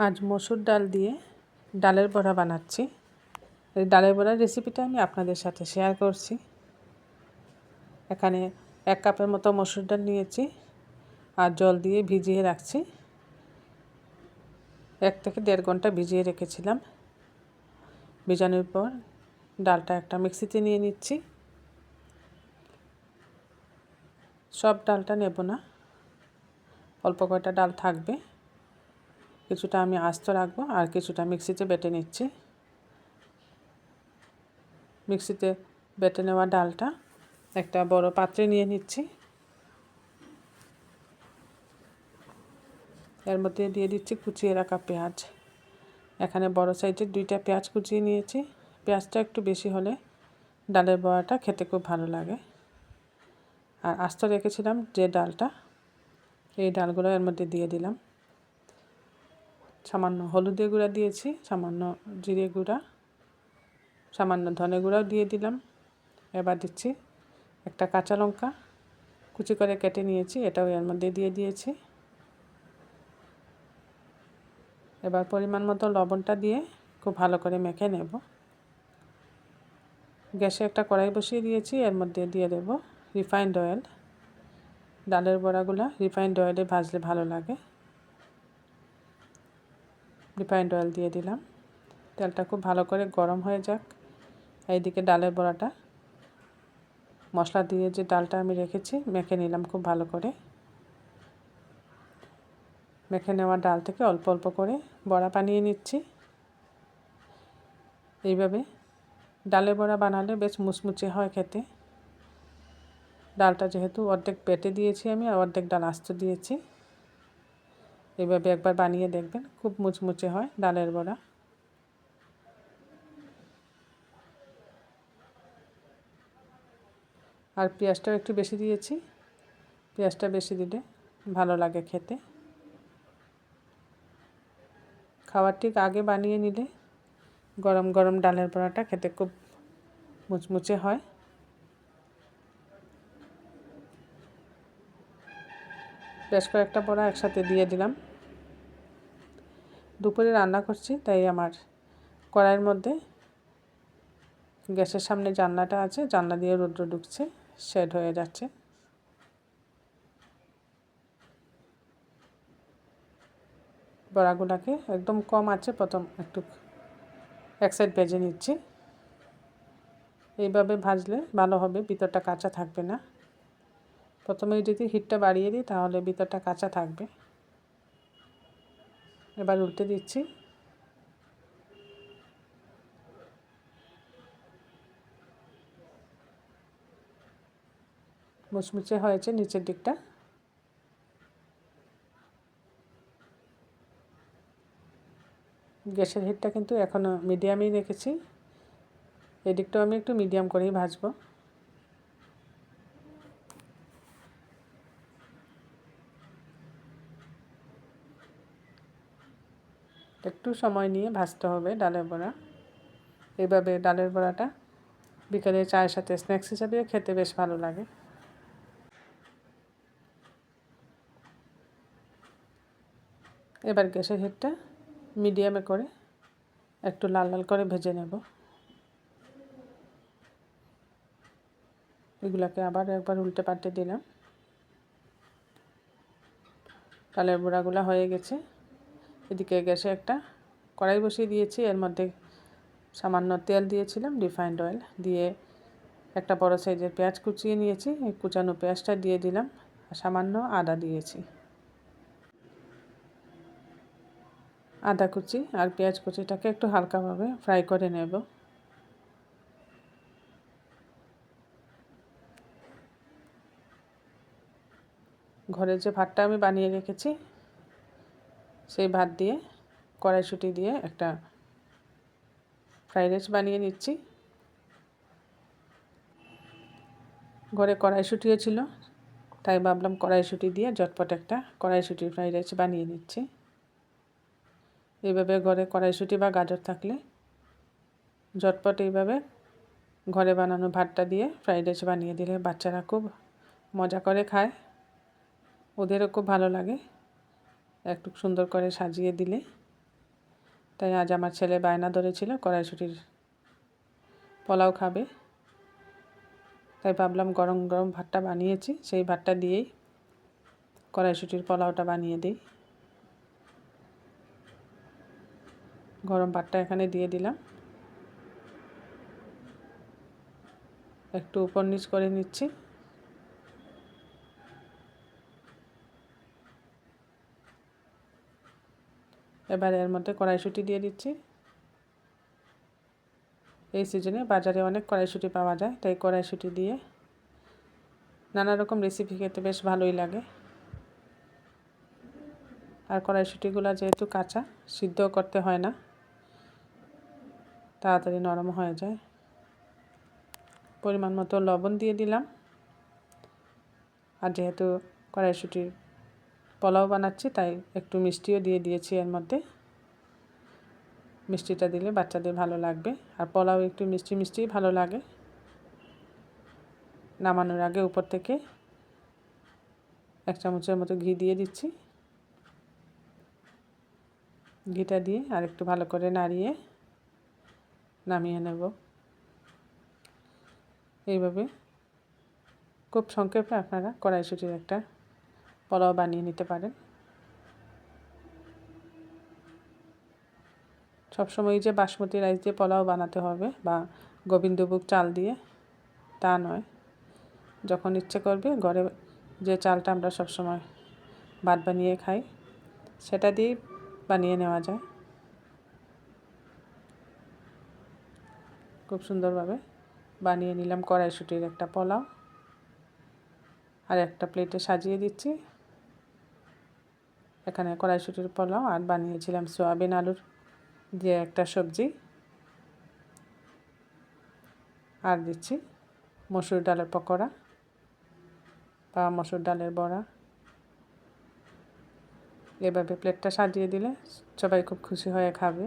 আজ মসুর ডাল দিয়ে ডালের বড়া বানাচ্ছি। এই ডালের বড়ার রেসিপিটা আমি আপনাদের সাথে শেয়ার করছি। এখানে 1 কাপের মতো মসুর ডাল নিয়েছি আর জল দিয়ে ভিজিয়ে রাখছি। 1 থেকে 1.5 ঘন্টা ভিজিয়ে রেখেছিলাম। ভিজানোর পর ডালটা একটা মিক্সিতে নিয়ে নিচ্ছি। সব ডালটা নেব না, অল্প কয়টা ডাল থাকবে, কিছুটা আমি আস্ত রাখবো আর কিছুটা মিক্সিতে বেটে নিচ্ছি। মিক্সিতে বেটে নেওয়া ডালটা একটা বড় পাত্রে নিয়ে নিচ্ছি। এর মধ্যে দিয়ে দিচ্ছি কুচিয়ে রাখা পেঁয়াজ। এখানে বড় সাইজের 2টা পেঁয়াজ কুচিয়ে নিয়েছি। পেঁয়াজটা একটু বেশি হলে ডালের বড়াটা খেতে খুব ভালো লাগে। আর আস্ত রেখেছিলাম যে ডালটা, এই ডালগুলো এর মধ্যে দিয়ে দিলাম। সামান্য হলুদের গুঁড়া দিয়েছি, সামান্য জিরে গুঁড়া, সামান্য ধনে গুঁড়াও দিয়ে দিলাম। এবার দিচ্ছি একটা কাঁচা লঙ্কা কুচি করে কেটে নিয়েছি, এটাও এর মধ্যে দিয়ে দিয়েছি। এবার পরিমাণ মতো লবণটা দিয়ে খুব ভালো করে মেখে নেব। গ্যাসে একটা কড়াই বসিয়ে দিয়েছি, এর মধ্যে দিয়ে দেব রিফাইন্ড অয়েল। ডালের বড়াগুলো রিফাইন্ড অয়েলে ভাজলে ভালো লাগে। রিফাইন্ড অয়েল দিয়ে দিলাম। তেলটা খুব ভালো করে গরম হয়ে যাক। এইদিকে ডালের বড়াটা মশলা দিয়ে যে ডালটা আমি রেখেছি মেখে নিলাম খুব ভালো করে। মেখে নেওয়া ডাল থেকে অল্প অল্প করে বড়া বানিয়ে নিচ্ছি। এইভাবে ডালের বড়া বানালে বেশ মুচমুচে হয় খেতে। ডালটা যেহেতু অর্ধেক বেটে দিয়েছি আমি আর অর্ধেক ডাল আস্ত দিয়েছি। এইভাবে একবার বানিয়ে দেখবেন, খুব মুচমুচে হয় ডালের বড়া। আর পেঁয়াজটাও একটু বেশি দিয়েছি, পেঁয়াজটা বেশি দিলে ভালো লাগে খেতে। খাওয়ার ঠিক আগে বানিয়ে নিলে গরম গরম ডালের বড়াটা খেতে খুব মুচমুচে হয়। বেশ কয়েকটা বড়া একসাথে দিয়ে দিলাম। দুপুরে রান্না করছি, তাই আমার কড়াইয়ের মধ্যে গ্যাসের সামনে জানলাটা আছে, জানলা দিয়ে রৌদ্র ঢুকছে, শেড হয়ে যাচ্ছে। বড়াগুলোকে একদম কম আছে প্রথম একটু এক সাইড ভেজে নিচ্ছি। এইভাবে ভাজলে ভালো হবে, ভিতরটা কাঁচা থাকবে না। প্রথমেই যদি হিটটা বাড়িয়ে দিই তাহলে ভিতরটা কাঁচা থাকবে। এবার উল্টে দিচ্ছি। মুচমুচে হয়েছে নিচের দিকটা। গ্যাসের হিটটা কিন্তু এখনও মিডিয়ামই রেখেছি। এদিকটাও আমি একটু মিডিয়াম করেই ভাজবো। একটু সময় নিয়ে ভাজতে হবে ডালের বড়া। এইভাবে ডালের বড়াটা বিকেলে চায়ের সাথে স্ন্যাক্স হিসাবে খেতে বেশ ভালো লাগে। এবার গ্যাসের হিটটা মিডিয়ামে করে একটু লাল লাল করে ভেজে নেব। এগুলোকে আবার একবার উল্টে পাল্টে দিলাম। ডালের বড়াগুলো হয়ে গেছে। এদিকে গ্যাসে একটা কড়াই বসিয়ে দিয়েছি, এর মধ্যে সামান্য তেল দিয়েছিলাম, রিফাইন্ড অয়েল দিয়ে একটা বড় সাইজের পেঁয়াজ কুচিয়ে নিয়েছি, এই কুচানো পেঁয়াজটা দিয়ে দিলাম আর সামান্য আদা দিয়েছি। আদা কুচি আর পেঁয়াজ কুচিটাকে একটু হালকাভাবে ফ্রাই করে নেব। ঘরে যে ভাতটা আমি বানিয়ে রেখেছি সেই ভাত দিয়ে কড়াইশুঁটি দিয়ে একটা ফ্রাইড রাইস বানিয়ে নিচ্ছি। ঘরে কড়াইশুঁটিও ছিল, তাই ভাবলাম কড়াইশুঁটি দিয়ে ঝটপট একটা কড়াইশুঁটির ফ্রাইড রাইস বানিয়ে নিচ্ছি। এইভাবে ঘরে কড়াইশুঁটি বা গাজর থাকলে ঝটপট এইভাবে ঘরে বানানো ভাতটা দিয়ে ফ্রাইড রাইস বানিয়ে দিলে বাচ্চারা খুব মজা করে খায়, ওদেরও খুব ভালো লাগে। একটু সুন্দর করে সাজিয়ে দিলে তাই আজ আমার ছেলে বায়না ধরেছিল কড়াইশুঁটির পোলাও খাবে, তাই ভাবলাম গরম গরম ভাতটা বানিয়েছি, সেই ভাতটা দিয়েই কড়াইশুঁটির পোলাওটা বানিয়ে দিই। গরম ভাতটা এখানে দিয়ে দিলাম, একটু উপর নিচ করে নিচ্ছি। এবার এর মধ্যে কড়াইশুঁটি দিয়ে দিচ্ছি। এই সিজনে বাজারে অনেক কড়াইশুঁটি পাওয়া যায়, তাই কড়াইশুঁটি দিয়ে নানা রকম রেসিপি খেতে বেশ ভালোই লাগে। আর কড়াইশুঁটিগুলো যেহেতু কাঁচা, সিদ্ধ করতে হয় না, তাড়াতাড়ি নরম হয়ে যায়। পরিমাণ মতো লবণ দিয়ে দিলাম। আর যেহেতু কড়াইশুঁটির পোলাও বানাচ্ছি, তাই একটু মিষ্টিও দিয়ে দিয়েছি এর মধ্যে। মিষ্টিটা দিলে বাচ্চাদের ভালো লাগবে, আর পোলাও একটু মিষ্টি মিষ্টিই ভালো লাগে। নামানোর আগে উপর থেকে 1 চামচের মতো ঘি দিয়ে দিচ্ছি। ঘিটা দিয়ে আর একটু ভালো করে নাড়িয়ে নামিয়ে নেব। এইভাবে খুব সংক্ষেপে আপনারা কড়াইশুঁটির একটা পোলাও বানিয়ে নিতে পারেন। সবসময় যে বাসমতি রাইস দিয়ে পোলাও বানাতে হবে বা গোবিন্দভোগ চাল দিয়ে, তা নয়। যখন ইচ্ছে করবে ঘরে যে চালটা আমরা সবসময় ভাত বানিয়ে খাই, সেটা দিয়েই বানিয়ে নেওয়া যায়। খুব সুন্দরভাবে বানিয়ে নিলাম কড়াইশুঁটির একটা পোলাও। আর একটা প্লেটে সাজিয়ে দিচ্ছি। এখানে কড়াইশুঁটির পোলাও আর বানিয়েছিলাম সয়াবিন আলুর দিয়ে একটা সবজি, আর দিচ্ছি মসুর ডালের পকোড়া বা মসুর ডালের বড়া। এভাবে প্লেটটা সাজিয়ে দিলে সবাই খুব খুশি হয়ে খাবে।